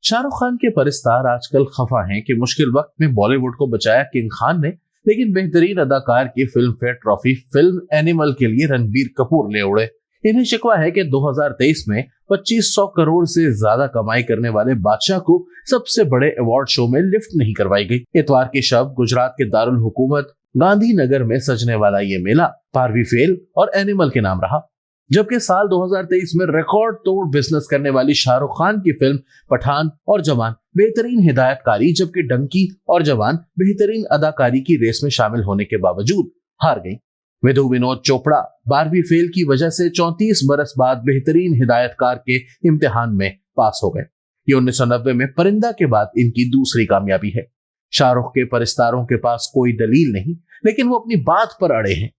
शाहरुख खान के परिस्तार आजकल खफा हैं कि मुश्किल वक्त में बॉलीवुड को बचाया किंग खान ने, लेकिन बेहतरीन अदाकार की film fair trophy film animal के लिए रणबीर कपूर ले उड़े। इन्हें शिकवा है कि 2023 में 2500 करोड़ से ज्यादा कमाई करने वाले बादशाह को सबसे बड़े अवार्ड शो में लिफ्ट नहीं करवाई गई। इतवार की शब गुजरात के दारुल हुकूमत गांधीनगर में सजने वाला ये मेला बारबी फेल और एनिमल के नाम रहा। जबकि साल 2023 में रिकॉर्ड तोड़ बिजनेस करने वाली शाहरुख खान की फिल्म पठान और जवान बेहतरीन हिदायतकारी, जबकि डंकी और जवान बेहतरीन अदाकारी की रेस में शामिल होने के बावजूद हार गई। विधु विनोद चोपड़ा बारबी फेल की वजह से 34 बरस बाद बेहतरीन हिदायतकार के इम्तिहान में पास हो गए। ये 1990 में परिंदा के बाद इनकी दूसरी कामयाबी है। शाहरुख के परिस्तारों के पास कोई दलील नहीं, लेकिन वो अपनी बात पर अड़े हैं।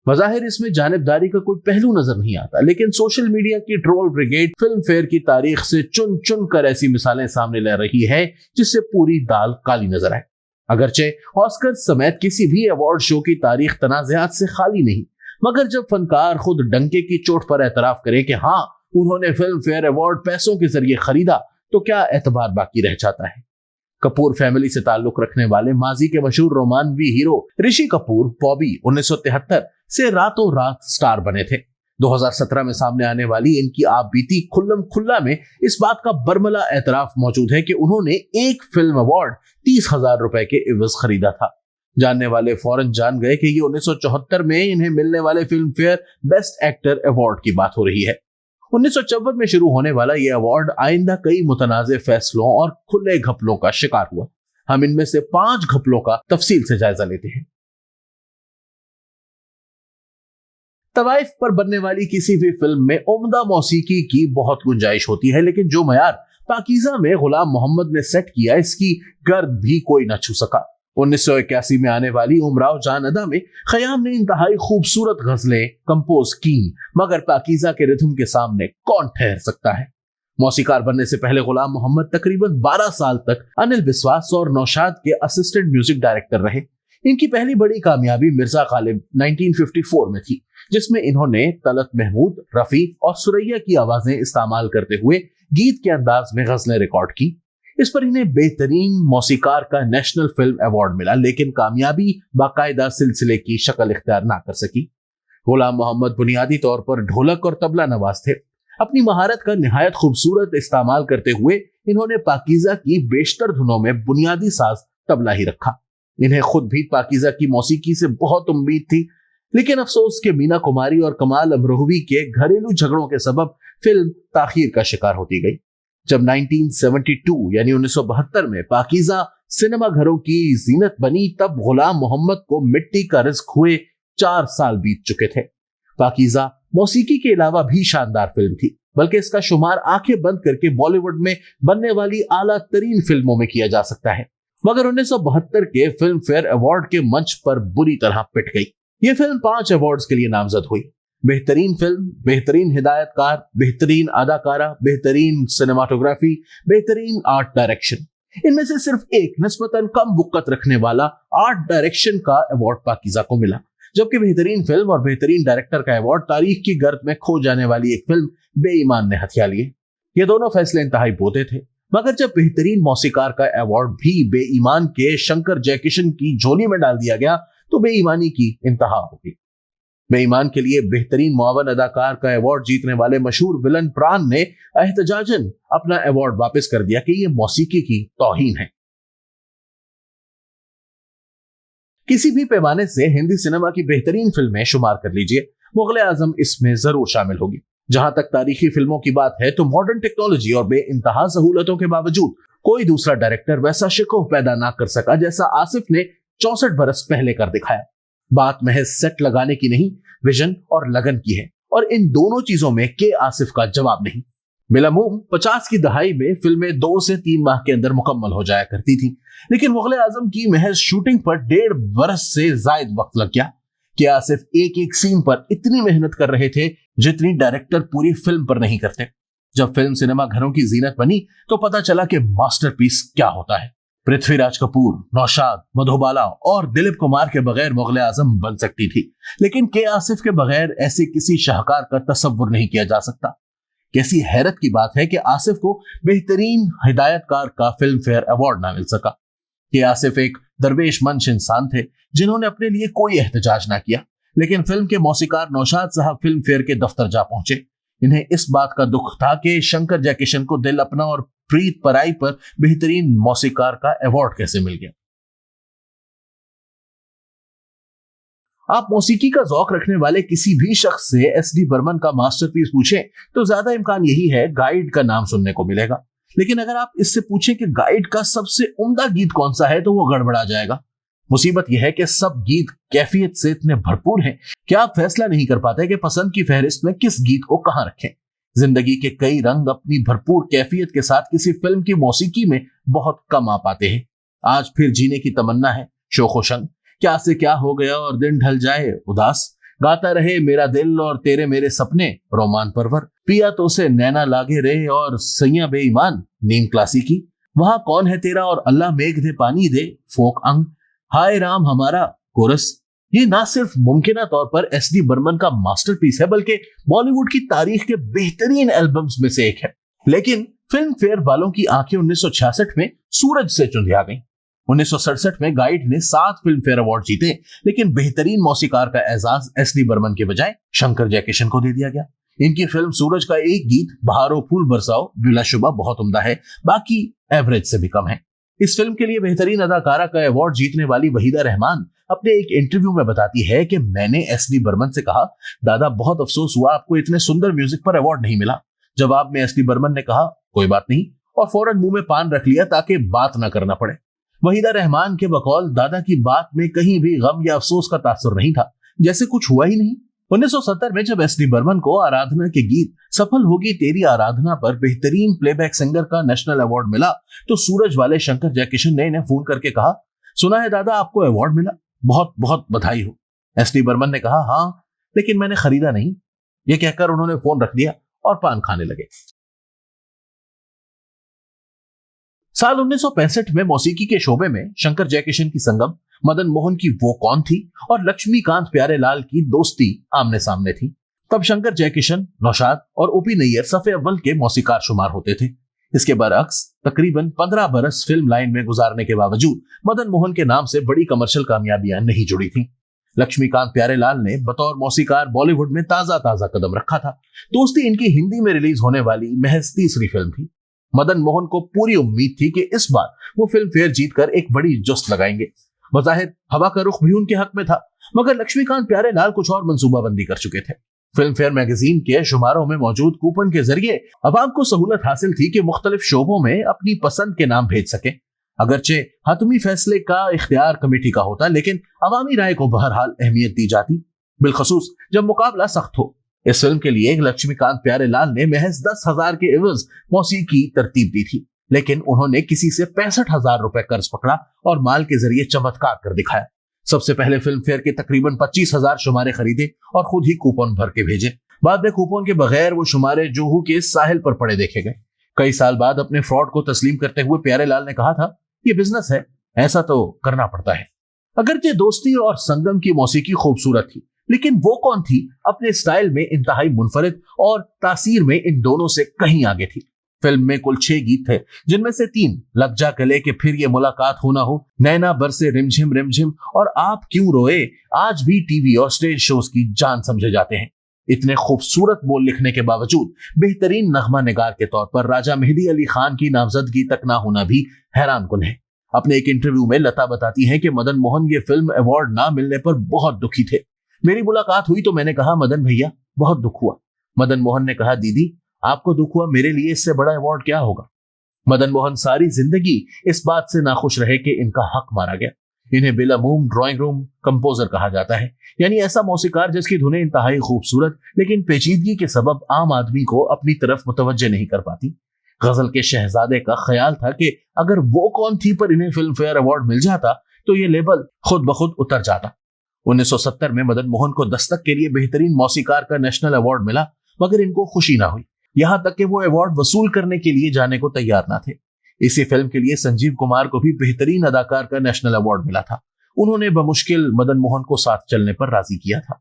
मज़ाहिर इसमें जानिबदारी का कोई पहलू नजर नहीं आता, लेकिन सोशल मीडिया की ट्रोल ब्रिगेड फिल्म फेयर की तारीख से चुन चुन कर ऐसी मिसालें सामने ला रही है जिससे पूरी दाल काली नजर आए। अगरचे ऑस्कर समेत किसी भी अवार्ड शो की तारीख तनाज़ात से खाली नहीं, मगर जब फनकार खुद डंके की चोट पर एतराफ करे कि हाँ उन्होंने फिल्म फेयर अवार्ड पैसों के जरिए खरीदा, तो क्या एतबार बाकी रह जाता है। कपूर फैमिली से ताल्लुक रखने वाले माजी के मशहूर रोमानवी हीरो ऋषि कपूर बॉबी 1973 से रातों रात स्टार बने थे। 2017 में सामने आने वाली इनकी आप बीती खुल्लम खुल्ला में इस बात का बरमला एतराफ मौजूद है कि उन्होंने एक फिल्म अवार्ड 30,000 रुपए के इवज खरीदा था। जानने वाले फौरन जान गए कि ये 1974 में इन्हें मिलने वाले film fair best actor award की बात हो रही है। 1954 में शुरू होने वाला यह अवार्ड आइंदा कई मुतनाज़े फैसलों और खुले घपलों का शिकार हुआ। हम इनमें से 5 घपलों का तफसील से जायजा लेते हैं। तवाइफ पर बनने वाली किसी भी फिल्म में उम्दा मौसीकी की बहुत गुंजाइश होती है, लेकिन जो मयार पाकीज़ा में गुलाम मोहम्मद ने सेट किया, इसकी गर्द भी कोई न छू सका। 1981 में आने वाली उमराव जान अदा में खयाम ने इंतहाई खूबसूरत गजलें कंपोज की, मगर पाकीज़ा के रिथम के सामने कौन ठहर सकता है। मौसीकार बनने से पहले गुलाम मोहम्मद तकरीबन 12 साल तक अनिल बिस्वास और नौशाद के असिस्टेंट म्यूजिक डायरेक्टर रहे। इनकी पहली बड़ी कामयाबी मिर्जा गालिब 1954 में थी, जिसमें इन्होंने तलत महमूद, रफी और सुरैया की आवाजें इस्तेमाल करते हुए गीत के अंदाज में गजलें रिकॉर्ड की। इस पर इन्हें बेहतरीन मौसीकार का नेशनल फिल्म अवार्ड मिला, लेकिन कामयाबी बाकायदा सिलसिले की शक्ल इख्तियार ना कर सकी। गुलाम मोहम्मद बुनियादी तौर पर ढोलक और तबला नवाज थे। अपनी महारत का निहायत खूबसूरत इस्तेमाल करते हुए इन्होंने पाकीज़ा की बेशतर धुनों में बुनियादी साज तबला ही रखा। इन्हें खुद भी पाकीज़ा की मौसीकी से बहुत उम्मीद थी, लेकिन अफसोस के मीना कुमारी और कमाल अमरोहवी के घरेलू झगड़ों के सबब फिल्म ताखीर का शिकार होती गई। जब 1972 यानी 1972 में पाकीज़ा सिनेमा घरों की जीनत बनी, तब गुलाम मोहम्मद को मिट्टी का रिज़्क हुए 4 साल बीत चुके थे। पाकीज़ा मौसीकी के अलावा भी शानदार फिल्म थी, बल्कि इसका शुमार आंखें बंद करके बॉलीवुड में बनने वाली आला तरीन फिल्मों में किया जा सकता है। मगर 1972 के फिल्म फेयर अवार्ड के मंच पर बुरी तरह पिट गई। यह फिल्म 5 अवार्ड्स के लिए नामजद हुई। बेहतरीन फिल्म, बेहतरीन हिदायतकार, बेहतरीन अदाकारा, बेहतरीन सिनेमाटोग्राफी, बेहतरीन आर्ट डायरेक्शन। इनमें से सिर्फ एक निस्बतन कम बुक्कत रखने वाला आर्ट डायरेक्शन का अवार्ड पाकीज़ा को मिला, जबकि बेहतरीन फिल्म और बेहतरीन डायरेक्टर का अवार्ड तारीख की गर्द में खो जाने वाली एक फिल्म बेईमान ने हथिया लिए। ये दोनों फैसले इंतहाई बोते थे, मगर जब बेहतरीन मौसीकार का अवार्ड भी बेईमान के शंकर जयकिशन की झोली में डाल दिया गया, तो बेईमानी की इंतहा होगी। बेईमान के लिए बेहतरीन मुआवन अदाकार का अवार्ड जीतने वाले मशहूर विलन प्राण ने एहतजाजन अपना अवार्ड वापस कर दिया कि यह मौसीकी की तौहीन है। किसी भी पैमाने से हिंदी सिनेमा की बेहतरीन फिल्में शुमार कर लीजिए, मुगल आजम इसमें जरूर शामिल होगी। जहां तक तारीखी फिल्मों की बात है, तो मॉडर्न टेक्नोलॉजी और बेइंतहा सहूलतों के बावजूद कोई दूसरा डायरेक्टर वैसा शिकव पैदा ना कर सका जैसा आसिफ ने 64 बरस पहले कर दिखाया। बात महज सेट लगाने की नहीं, विजन और लगन की है, और इन दोनों चीजों में के आसिफ का जवाब नहीं। बिलअमूम 50 की दहाई में फिल्में 2 से 3 माह के अंदर मुकम्मल हो जाया करती थी, लेकिन मुगल आजम की महज शूटिंग पर 1.5 बरस से जायद वक्त लग गया। कि आसिफ एक एक सीन पर इतनी मेहनत कर रहे थे जितनी डायरेक्टर पूरी फिल्म पर नहीं करते। जब फिल्म सिनेमा घरों की जीनत बनी तो पता चला कि मास्टरपीस क्या होता है। पृथ्वीराज कपूर, नौशाद, मधुबाला और दिलीप कुमार के बगैर मुगल आजम बन सकती थी, लेकिन के आसिफ के बगैर ऐसे किसी शाहकार का तसव्वुर नहीं किया जा सकता। कैसी हैरत की बात है कि आसिफ को बेहतरीन हिदायतकार का फिल्म फेयर अवार्ड ना मिल सका। कि आसिफ एक दरवेश मंश इंसान थे जिन्होंने अपने लिए कोई एहतजाज ना किया, लेकिन फिल्म के मौसीकार नौशाद साहब फिल्म फेयर के दफ्तर जा पहुंचे। इन्हें इस बात का दुख था कि शंकर जयकिशन को दिल अपना और प्रीत पराई पर बेहतरीन मौसीकार का अवार्ड कैसे मिल गया। आप मौसीकी का जौक रखने वाले किसी भी शख्स से एस.डी. बर्मन का मास्टरपीस पूछें तो ज्यादा इम्कान यही है गाइड का नाम सुनने को मिलेगा। लेकिन अगर आप इससे पूछें कि गाइड का सबसे उम्दा गीत कौन सा है तो वो गड़बड़ा जाएगा। मुसीबत यह है कि सब गीत कैफियत से इतने भरपूर हैं कि आप फैसला नहीं कर पाते कि पसंद की फहरिस्त में किस गीत को कहां रखें। जिंदगी के कई रंग अपनी भरपूर कैफियत के साथ किसी फिल्म की मौसीकी में बहुत कम आ पाते हैं। आज फिर जीने की तमन्ना है, शोखो शंग, क्या से क्या हो गया और दिन ढल जाए उदास, गाता रहे मेरा दिल और तेरे मेरे सपने रोमान परवर, पिया तो से नैना लागे रे और सैया बेईमान नीम क्लासिकी, वहां कौन है तेरा और अल्लाह मेघ दे पानी दे फोक अंग, हाय राम हमारा कोरस। ये ना सिर्फ मुमकिन तौर पर एस.डी. बर्मन का मास्टरपीस है बल्कि बॉलीवुड की तारीख के बेहतरीन एल्बम्स में से एक है। लेकिन फिल्म फेयर वालों की आंखें 1966 में सूरज से चुंधिया गईं। 1967 में गाइड ने 7 फिल्म फेयर अवार्ड जीते, लेकिन बेहतरीन मौसीकार का एजाज एस.डी. बर्मन के बजाय शंकर जयकिशन को दे दिया गया। इनकी फिल्म सूरज का एक गीत बहारो फूल बरसाओ बिलाशुबा बहुत उम्दा है, बाकी एवरेज से भी कम है। इस फिल्म के लिए बेहतरीन अदाकारा का अवार्ड जीतने वाली वहीदा रहमान अपने एक इंटरव्यू में बताती है कि मैंने एस.डी. बर्मन से कहा, दादा बहुत अफसोस हुआ आपको इतने सुंदर म्यूजिक पर अवार्ड नहीं मिला। जवाब में एस.डी. बर्मन ने कहा कोई बात नहीं, और फौरन मुंह में पान रख लिया ताकि बात ना करना पड़े। वहीदा रहमान के बकौल दादा की बात में कहीं भी गम या अफसोस का तासुर नहीं था, जैसे कुछ हुआ ही नहीं। 1970 में जब एस.डी. बर्मन को आराधना के गीत सफल होगी तेरी आराधना पर बेहतरीन प्लेबैक सिंगर का नेशनल अवार्ड मिला तो सूरज वाले शंकर जयकिशन ने इन्हें फोन करके कहा, सुना है दादा आपको अवार्ड मिला, बहुत बहुत बधाई हो। एस.डी. बर्मन ने कहा हाँ, लेकिन मैंने खरीदा नहीं। यह कहकर उन्होंने फोन रख दिया और पान खाने लगे। साल 1965 में मौसीकी के शोबे में शंकर जयकिशन की संगम, मदन मोहन की वो कौन थी और लक्ष्मीकांत प्यारेलाल की दोस्ती आमने सामने थी। तब शंकर जयकिशन, नौशाद और ओपी नैयर सफे अव्वल के मौसीकार शुमार होते थे। इसके बरअक्स तकरीबन 15 बरस फिल्म लाइन में गुजारने के बावजूद मदन मोहन के नाम से बड़ी कमर्शियल कामयाबियां नहीं जुड़ी थी। लक्ष्मीकांत प्यारेलाल ने बतौर मौसीकार बॉलीवुड में ताजा ताजा कदम रखा था। दोस्ती इनकी हिंदी में रिलीज होने वाली महज तीसरी फिल्म थी। मदन मोहन को पूरी उम्मीद थी कि इस बार वो फिल्म फेयर जीतकर एक बड़ी जुस्त लगाएंगे। बज़ाहिर हवा का रुख भी उनके हक में था, मगर लक्ष्मीकांत प्यारेलाल कुछ और मंसूबाबंदी कर चुके थे। फिल्म फेयर मैगजीन के शुमारों में मौजूद कूपन के जरिए अवाम को सहूलत हासिल थी कि मुख्तलिफ शोबों में अपनी पसंद के नाम भेज सके। अगरचे हतमी फैसले का इख्तियार कमेटी का होता, लेकिन अवामी राय को बहरहाल अहमियत दी जाती, बिलखसूस जब मुकाबला सख्त हो। इस फिल्म के लिए लक्ष्मीकांत प्यारेलाल ने महज 10,000 के एवज मौसीकी तरतीब दी थी, लेकिन उन्होंने किसी से 65,000 रुपए कर्ज पकड़ा और माल के जरिए चमत्कार कर दिखाया। सबसे पहले फिल्म फेयर के तकरीबन 25,000 शुमारे खरीदे और खुद ही कूपन भर के भेजे। बाद में कूपन के बगैर वो शुमारे जोहू के साहिल पर पड़े देखे गए। कई साल बाद अपने फ्रॉड को तस्लीम करते हुए प्यारेलाल ने कहा था, ये बिजनेस है, ऐसा तो करना पड़ता है। अगरचे दोस्ती और संगम की मौसीकी खूबसूरत थी, लेकिन वो कौन थी अपने स्टाइल में इंतहाई मुनफरिद और तासीर में इन दोनों से कहीं आगे थी। फिल्म में कुल 6 गीत थे, जिनमें से 3 लग जा गले के फिर ये मुलाकात होना हो, नैना बरसे रिमझिम रिमझिम और आप क्यों रोए आज भी टीवी और स्टेज शोज की जान समझे जाते हैं। इतने खूबसूरत बोल लिखने के बावजूद बेहतरीन नगमा निगार के तौर पर राजा मेहदी अली खान की नामजदगी तक ना होना भी हैरान कुन है। अपने एक इंटरव्यू में लता बताती हैं कि मदन मोहन ये फिल्म अवार्ड ना मिलने पर बहुत दुखी थे। मेरी मुलाकात हुई तो मैंने कहा, मदन भैया बहुत दुख हुआ। मदन मोहन ने कहा, दीदी आपको दुख हुआ, मेरे लिए इससे बड़ा अवार्ड क्या होगा। मदन मोहन सारी जिंदगी इस बात से नाखुश रहे कि इनका हक मारा गया। इन्हें बेलमूम ड्राइंग रूम कंपोजर कहा जाता है, यानी ऐसा मौसीकार जिसकी धुनें इंतहाई खूबसूरत लेकिन पेचीदगी के सबब आम आदमी को अपनी तरफ मुतवज्जे नहीं कर पाती। गजल के शहजादे का ख्याल था कि अगर वो कौन थी पर इन्हें फिल्म फेयर अवार्ड मिल जाता तो ये लेबल खुद ब खुद उतर जाता। 1970 में मदन मोहन को दस्तक के लिए बेहतरीन मौसीकार का नेशनल अवार्ड मिला, मगर इनको खुशी ना हुई, यहां तक कि वो अवार्ड वसूल करने के लिए जाने को तैयार ना थे। इसी फिल्म के लिए संजीव कुमार को भी बेहतरीन अदाकार का नेशनल अवार्ड मिला था। उन्होंने बमुश्किल मदन मोहन को साथ चलने पर राजी किया था।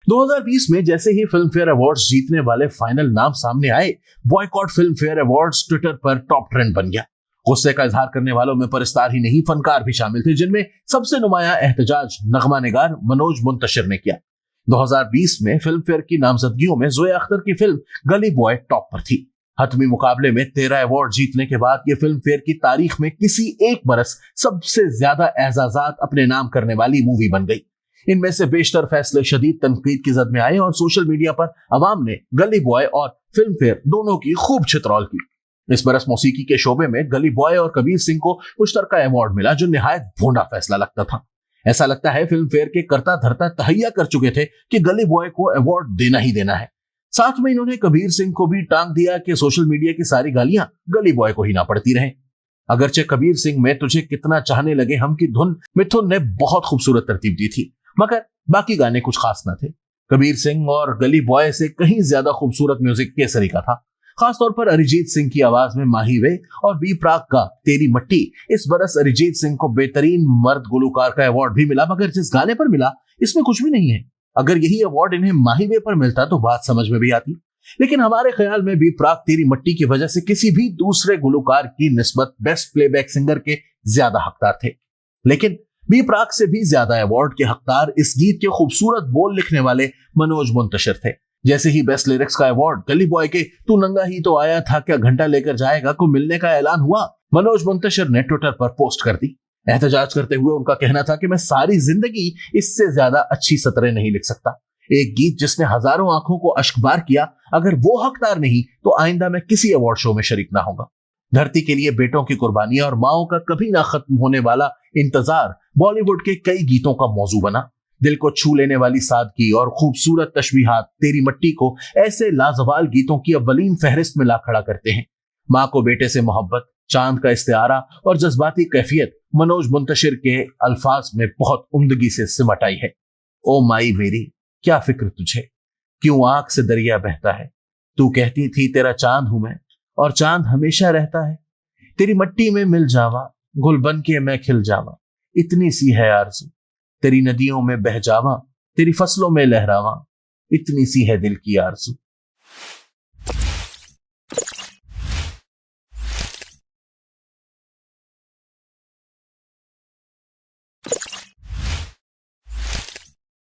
2020 में जैसे ही फिल्म फेयर अवार्ड्स जीतने वाले फाइनल नाम सामने आए, boycott film fair awards Twitter पर टॉप ट्रेंड बन गया। गुस्से का इजहार करने वालों में परिस्तार ही नहीं, फनकार भी शामिल थे, जिनमें सबसे नुमाया एहतजाज नगमा निगार मनोज मुंतशिर ने किया। 2020 में फिल्म फेयर की नामजदगियों में जोया अख्तर की फिल्म गली बॉय टॉप पर थी। हतमी मुकाबले में 13 अवार्ड जीतने के बाद यह फिल्म फेयर की तारीख में किसी एक बरस सबसे ज्यादा एजाजात अपने नाम करने वाली मूवी बन गई। इनमें से बेशतर फैसले शदीद तनकीद की जद में आए और सोशल मीडिया पर अवाम ने गली बॉय और फिल्म फेयर दोनों की खूब छितरौल की। इस बरस मौसीकी के शोबे में गली बॉय और कबीर सिंह को मुश्तरका अवार्ड मिला, जो निहायत भोंडा फैसला लगता था। ऐसा लगता है फिल्म फेयर के करता धरता तहैया कर चुके थे कि गली बॉय को अवार्ड देना ही देना है। साथ में इन्होंने कबीर सिंह को भी टांग दिया कि सोशल मीडिया की सारी गालियां गली बॉय को ही ना पड़ती रहें। अगरचे कबीर सिंह में तुझे कितना चाहने लगे हम की धुन मिथुन ने बहुत खूबसूरत तरतीब दी थी, मगर बाकी गाने कुछ खास न थे। कबीर सिंह और गली बॉय से कहीं ज्यादा खूबसूरत म्यूजिक केसरी का था। खासतौर पर अरिजीत सिंह की आवाज में माही वे और बी प्राक का तेरी मट्टी। इस बरस अरिजीत सिंह को बेहतरीन मर्द गुलकार का अवार्ड भी मिला, मगर जिस गाने पर मिला इसमें कुछ भी नहीं है। अगर यही अवार्ड इन्हें माही वे पर मिलता तो बात समझ में भी आती, लेकिन हमारे ख्याल में बी प्राक तेरी मट्टी की वजह से किसी भी दूसरे गुलकार की निस्बत बेस्ट प्लेबैक सिंगर के ज्यादा हकदार थे। लेकिन बी प्राक से भी ज्यादा अवार्ड के हकदार इस गीत के खूबसूरत बोल लिखने वाले मनोज मुंतशिर थे। जैसे ही बेस्ट लिरिक्स का अवार्ड गली बॉय के तू नंगा ही तो आया था क्या घंटा लेकर जाएगा को मिलने का ऐलान हुआ, मनोज मुंतशिर ने ट्विटर पर पोस्ट कर दी। एहतजाज करते हुए उनका कहना था कि मैं सारी जिंदगी इससे ज्यादा अच्छी सतरें नहीं लिख सकता। एक गीत जिसने हजारों आंखों को अश्कबार किया, अगर वो हकदार नहीं तो आइंदा मैं किसी अवार्ड शो में शरीक ना होगा। धरती के लिए बेटों की कुर्बानियां और माओं का कभी ना खत्म होने वाला इंतजार बॉलीवुड के कई गीतों का मौजू बना। दिल को छू लेने वाली सादगी और खूबसूरत तशबीहात तेरी मट्टी को ऐसे लाजवाल गीतों की अव्वलीन फहरिस्त में ला खड़ा करते हैं। माँ को बेटे से मोहब्बत, चांद का इस्तिआरा और जज्बाती कैफियत मनोज मुंतशिर के अल्फाज में बहुत उम्दगी से सिमट आई है। ओ माई मेरी क्या फिक्र तुझे, क्यों आंख से दरिया बहता है, तू कहती थी तेरा चांद हूं मैं और चांद हमेशा रहता है। तेरी मट्टी में मिल जावा, गुल बन के मैं खिल जावा, इतनी सी है आरज़ू, तेरी नदियों में बह जावा, तेरी फसलों में लहरावा, इतनी सी है दिल की आरज़ू।